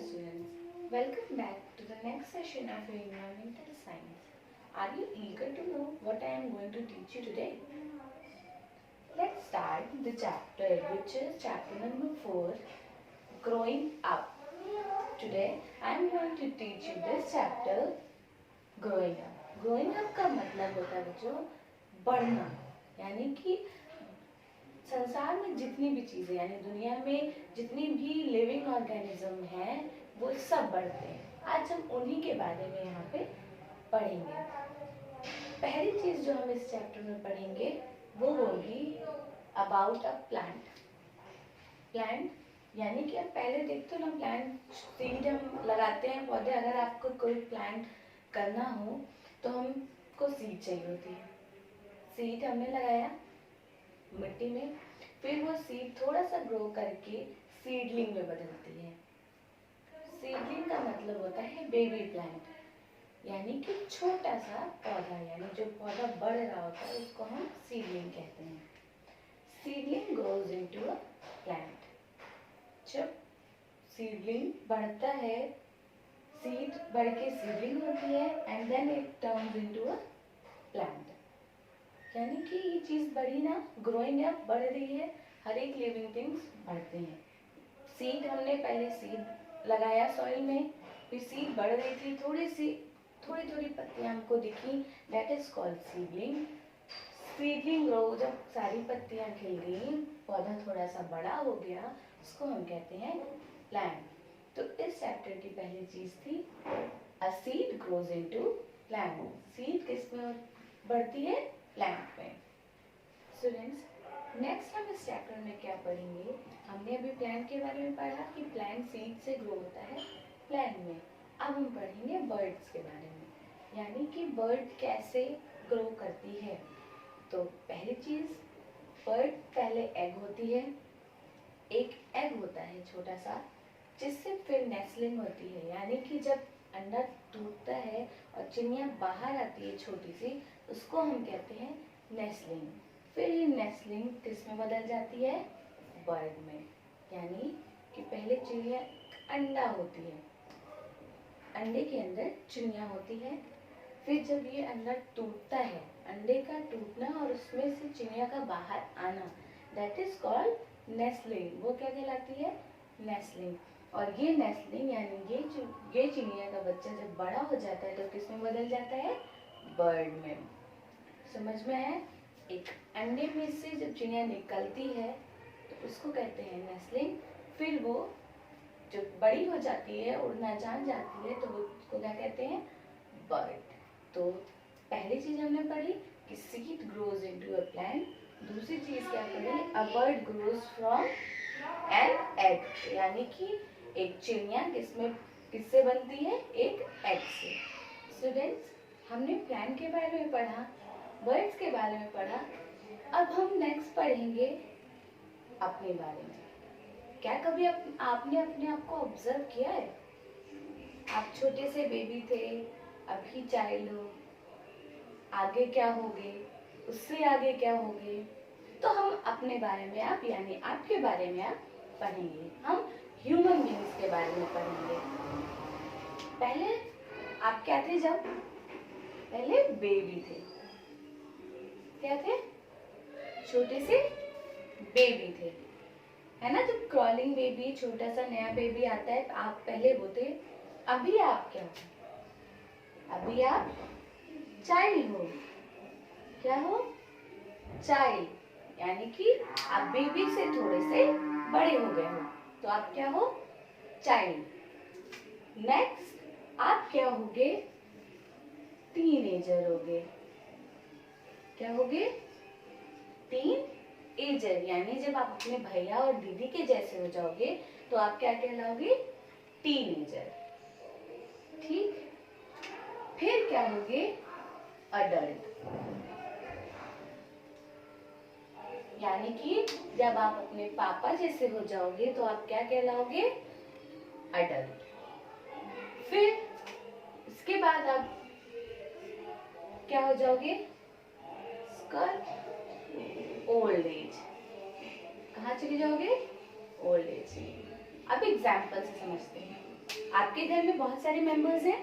students, welcome back to the next session of your environmental science. Are you eager to know what I am going to teach you today? Let's start the chapter, which is chapter number 4, Growing Up. Today I am going to teach you this chapter, Growing Up. Growing up का मतलब होता है बच्चों बढ़ना, यानी कि संसार में जितनी भी चीजें यानी दुनिया में जितनी भी लिविंग ऑर्गेनिज्म हैं वो सब बढ़ते हैं। आज हम उन्हीं के बारे में यहाँ पे पढ़ेंगे। पहली चीज जो हम इस चैप्टर में पढ़ेंगे वो होगी अबाउट अ प्लांट। प्लांट यानी कि आप पहले देखते हो ना, प्लांट सीड हम लगाते हैं पौधे। अगर आपको कोई प्लांट करना हो तो हमको सीड चाहिए होती है। सीड हमने लगाया मिट्टी में, फिर वो सीड थोड़ा सा ग्रो करके सीडलिंग में बदलती है। सीडलिंग का मतलब होता है बेबी प्लांट, यानी कि छोटा सा पौधा, यानी जो पौधा बढ़ रहा होता है उसको हम सीडलिंग कहते हैं। Seedling grows into a plant. जब सीडलिंग बढ़ता है, सीड बढ़ के सीडलिंग होती है and then it turns into a plant. यानी कि ये चीज बढ़ी ना, ग्रोइंग अप बढ़ रही है, हर एक लिविंग थिंग्स बढ़ते हैं। सीड हमने पहले सीड लगाया सॉइल में, फिर सीड बढ़ रही थी, थोड़ी थोड़ी पत्तियां हमको दिखी, that is called seedling. Seedling grow, जब सारी पत्तियां खिल गई, पौधा थोड़ा सा बड़ा हो गया, उसको हम कहते हैं प्लांट। तो इस चैप्टर की पहली चीज थी a seed grows into plant. Seed किस में बढ़ती है? प्लांट में। स्टूडेंट्स, नेक्स्ट हम इस चैप्टर में क्या पढ़ेंगे? हमने अभी प्लांट के बारे में पढ़ा कि प्लांट सीड से ग्रो होता है प्लांट में। अब हम पढ़ेंगे बर्ड्स के बारे में, यानी कि बर्ड कैसे ग्रो करती है। तो पहली चीज, बर्ड पहले एग होती है। एक एग होता है छोटा सा, जिससे फिर नेस्लिंग होती है, यानी कि जब अंडा टूटता है और चिड़िया बाहर आती है छोटी सी, उसको हम कहते हैं नेस्लिंग। फिर ये नेस्लिंग किस में बदल जाती है? बर्ड में। यानी कि पहले चिड़िया अंडा होती है, अंडे के अंदर चिड़िया होती है। फिर जब ये अंडा टूटता है, अंडे का टूटना और उसमें से चिड़िया का बाहर आना, दैट इज कॉल्ड नेस्लिंग। वो क्या कहलाती है? नेस्लिंग। और ये नेस्लिंग यानी ये चिड़िया का बच्चा जब बड़ा हो जाता है तो किस में बदल जाता है? बर्ड में। समझ में है? एक अंडे में से जब चिड़िया निकलती है तो उसको कहते हैं नेस्लिंग। फिर वो जब बड़ी हो जाती है, उड़ना जान जाती है, तो वो उसको क्या कहते हैं? बर्ड। तो पहली चीज हमने पढ़ी कि seed grows into a plant. दूसरी चीज क्या पढ़ी? A bird grows from an egg, यानी कि एक चिड़िया किससे बनती है? एक एग से। स्टूडेंट्स, हमने प्लांट के बारे में पढ़ा, बर्ड्स के बारे में पढ़ा। अब हम नेक्स्ट पढ़ेंगे अपने बारे में। क्या कभी आपने अपने आप को ऑब्जर्व किया है? आप छोटे से बेबी थे, अभी चाइल्ड हो, आगे क्या होगे, उससे आगे क्या होगे? तो हम अपने बारे में आप यानी आपके बारे में आप पढ़ेंगे। हम ह्यूमन बीइंग्स के बारे में पढ़ेंगे। पहले आप क्या थे? जब पहले बेबी थे, क्या थे? छोटे से बेबी थे, है ना? जब क्रॉलिंग बेबी, छोटा सा नया बेबी आता है, आप पहले वो थे। अभी आप क्या हो? अभी आप चाइल्ड हो। क्या हो? चाइल्ड, यानी कि आप बेबी से थोड़े से बड़े हो गए हो, तो आप क्या हो? चाइल्ड। नेक्स्ट आप क्या होगे? टीनेजर होगे। क्या होगे? टीनेजर, यानी जब आप अपने भैया और दीदी के जैसे हो जाओगे तो आप क्या कहलाओगे? टीनेजर। ठीक। फिर क्या होगे? अडल्ट, यानी कि जब आप अपने पापा जैसे हो जाओगे तो आप क्या कहलाओगे? अडल्ट। फिर इसके बाद आप क्या हो जाओगे? Old age. कहाँ चले जाओगे? Old age. अब एग्जाम्पल से समझते हैं। आपके घर में बहुत सारे मेंबर्स हैं,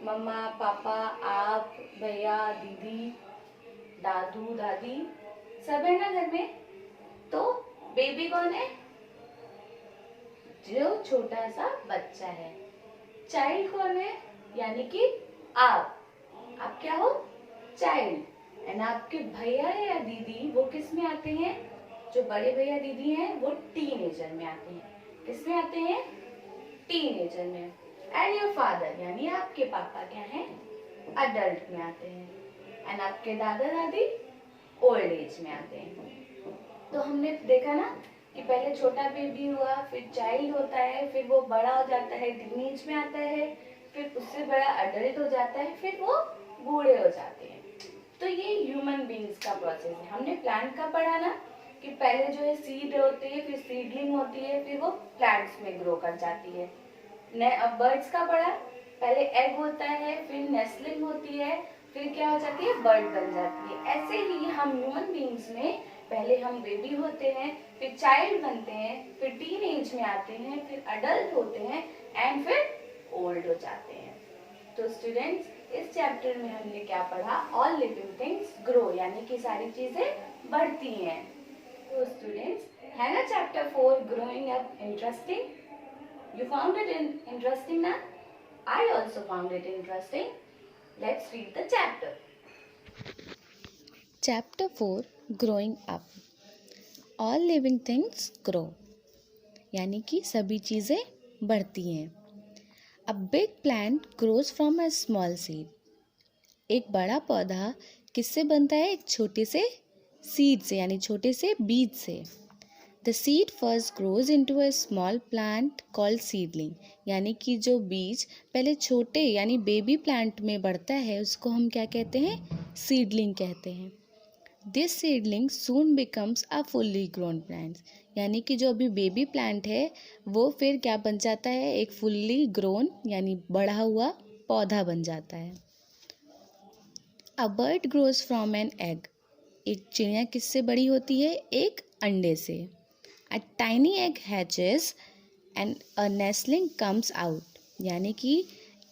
मम्मा पापा, आप, भैया, दीदी, दादू दादी, सब है ना घर में। तो बेबी कौन है? जो छोटा सा बच्चा है। चाइल्ड कौन है? यानी कि आप क्या हो? चाइल्ड। एंड आपके भैया या दीदी वो किस में आते हैं? जो बड़े भैया दीदी हैं वो टीनेजर में आते हैं। किस में आते हैं? टीनेजर में। एंड योर फादर यानी आपके पापा क्या हैं? अडल्ट में आते हैं। एंड आपके दादा दादी ओल्ड एज में आते हैं। तो हमने देखा ना कि पहले छोटा बेबी हुआ, फिर चाइल्ड होता है, फिर वो बड़ा हो जाता है, टीनेज में आता है, फिर उससे बड़ा अडल्ट हो जाता है, फिर वो बूढ़े हो जाते हैं। तो ये ह्यूमन बींग्स का प्रोसेस है। हमने प्लांट का पढ़ा ना कि पहले जो है सीड होती है, फिर सीडलिंग होती है, फिर वो प्लांट्स में ग्रो कर जाती है। अब बर्ड्स का पढ़ा, पहले एग होता है, फिर नेस्टलिंग होती है, फिर क्या हो जाती है? बर्ड बन जाती है। ऐसे ही हम ह्यूमन बींग्स में पहले हम बेबी होते हैं, फिर चाइल्ड बनते हैं, फिर टीन एज में आते हैं, फिर अडल्ट होते हैं एंड फिर ओल्ड हो जाते हैं। तो स्टूडेंट्स, इस चैप्टर में हमने क्या पढ़ा? ऑल लिविंग थिंग्स ग्रो, यानी कि सारी चीजें बढ़ती हैं। तो स्टूडेंट्स, है ना chapter 4 growing up interesting? You found it interesting ना? I also found it interesting. Let's read the chapter. Chapter 4 Growing Up. All living things grow, यानी कि सभी चीज़ें बढ़ती हैं. A big plant grows from a small seed. एक बड़ा पौधा किससे बनता है? एक छोटे से सीड से, यानी छोटे से बीज से. The seed first grows into a small plant called seedling, यानी कि जो बीज पहले छोटे यानी बेबी प्लांट में बढ़ता है उसको हम क्या कहते हैं? सीडलिंग कहते हैं. This seedling soon becomes a fully grown plant, यानी कि जो अभी बेबी प्लांट है वो फिर क्या बन जाता है? एक फुल्ली ग्रोन यानी बढ़ा हुआ पौधा बन जाता है. A bird grows from an egg. एक चिड़िया किससे बड़ी होती है? एक अंडे से. A tiny egg hatches and a nestling comes out, यानी कि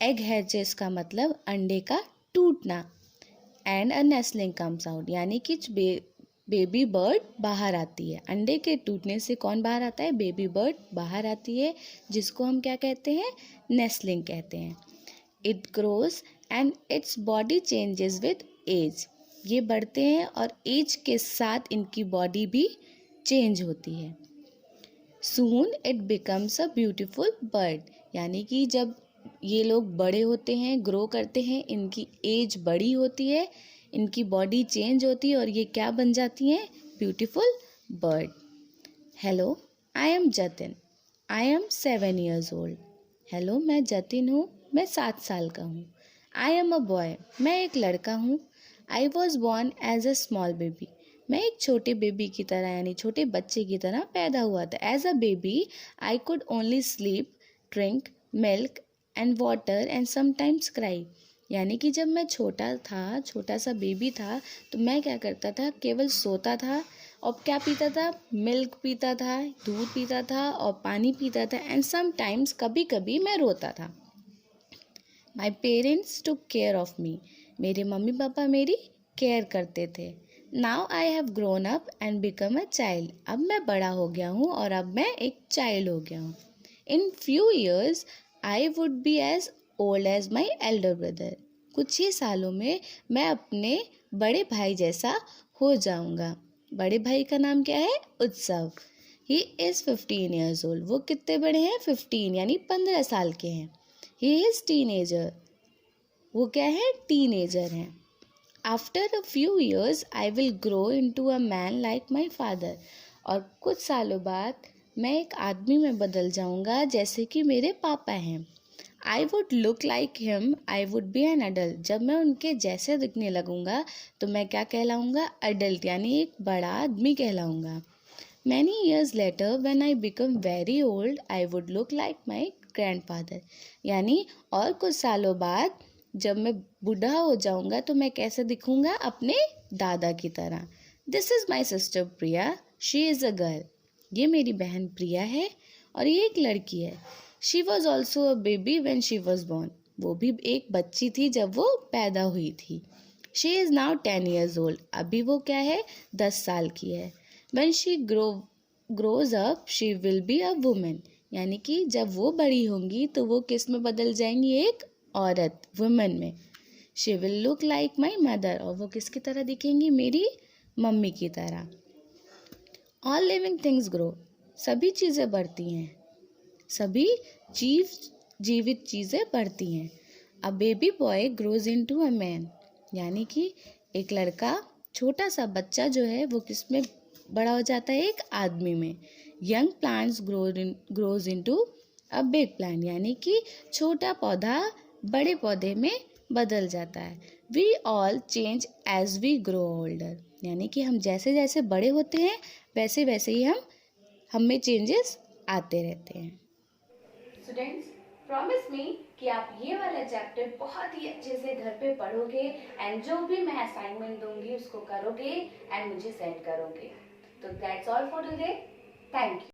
egg hatches का मतलब अंडे का टूटना. And a nestling comes out, यानी कि बेबी बर्ड बाहर आती है. अंडे के टूटने से कौन बाहर आता है? बेबी बर्ड बाहर आती है, जिसको हम क्या कहते हैं? नेस्लिंग कहते हैं. It grows and its body changes with age. ये बढ़ते हैं और एज के साथ इनकी बॉडी भी चेंज होती है. Soon it becomes a beautiful bird, यानी कि जब ये लोग बड़े होते हैं, ग्रो करते हैं, इनकी एज बड़ी होती है, इनकी बॉडी चेंज होती है और ये क्या बन जाती हैं? Beautiful bird. Hello, I am Jatin. I am 7 years old. Hello, मैं जतिन हूँ, मैं 7 साल का हूँ. आई एम अ बॉय, मैं एक लड़का हूँ. I was born as a small baby, मैं एक छोटे बेबी की तरह यानी छोटे बच्चे की तरह पैदा हुआ था. As a baby I could only sleep, drink milk and water and sometimes cry, यानी कि जब मैं छोटा सा बेबी था तो मैं क्या करता था? केवल सोता था और क्या पीता था? मिल्क पीता था, दूध पीता था और पानी पीता था. एंड समटाइम्स कभी कभी मैं रोता था. My parents took care of me, मेरे मम्मी पापा मेरी केयर करते थे. Now I have grown up and become a child, अब मैं बड़ा हो गया हूँ और अब मैं एक चाइल्ड हो गया हूँ. In few years I would be as old as my elder brother, कुछ ही सालों में मैं अपने बड़े भाई जैसा हो जाऊँगा. बड़े भाई का नाम क्या है? उत्सव. ही इज़ 15 years old, वो कितने बड़े हैं? 15 यानी 15 साल के हैं. ही इज़ टीनेजर, वो क्या है? टीनेजर हैं. After a few years I will grow into a man like my father, और कुछ सालों बाद मैं एक आदमी में बदल जाऊंगा जैसे कि मेरे पापा हैं. आई would look like him, I would B an adult, जब मैं उनके जैसे दिखने लगूंगा तो मैं क्या कहलाऊंगा? अडल्ट, यानी एक बड़ा आदमी कहलाऊंगा. Many years later when I become very old I would look like my grandfather, यानी और कुछ सालों बाद जब मैं बूढ़ा हो जाऊंगा तो मैं कैसे दिखूंगा? अपने दादा की तरह. This is my sister Priya, she is a girl, ये मेरी बहन प्रिया है और ये एक लड़की है. She was also a baby when she was born. वो भी एक बच्ची थी जब वो पैदा हुई थी. She is now 10 years old. अभी वो क्या है, 10 साल की है. When she grows up she will be a women. यानी कि जब वो बड़ी होंगी तो वो किस में बदल जाएंगी, एक औरत, वुमेन में. She will look like my mother. और वो किसकी तरह दिखेंगी, मेरी मम्मी की तरह. All living things grow. सभी चीज़ें बढ़ती हैं. सभी जीवित चीज़ें बढ़ती हैं. A baby boy grows into a man. यानी कि एक लड़का, छोटा सा बच्चा जो है वो किस में बड़ा हो जाता है, एक आदमी में. Young plants grows into a big plant. यानी कि छोटा पौधा बड़े पौधे में बदल जाता है. We all change as we grow older. यानी कि हम जैसे जैसे बड़े होते हैं वैसे वैसे ही हम में चेंजेस आते रहते हैं. स्टूडेंट्स, प्रॉमिस मी कि आप ये वाला चैप्टर बहुत ही अच्छे से घर पे पढ़ोगे एंड जो भी मैं असाइनमेंट दूंगी उसको करोगे एंड मुझे सेंड करोगे. तो that's all for today. Thank you.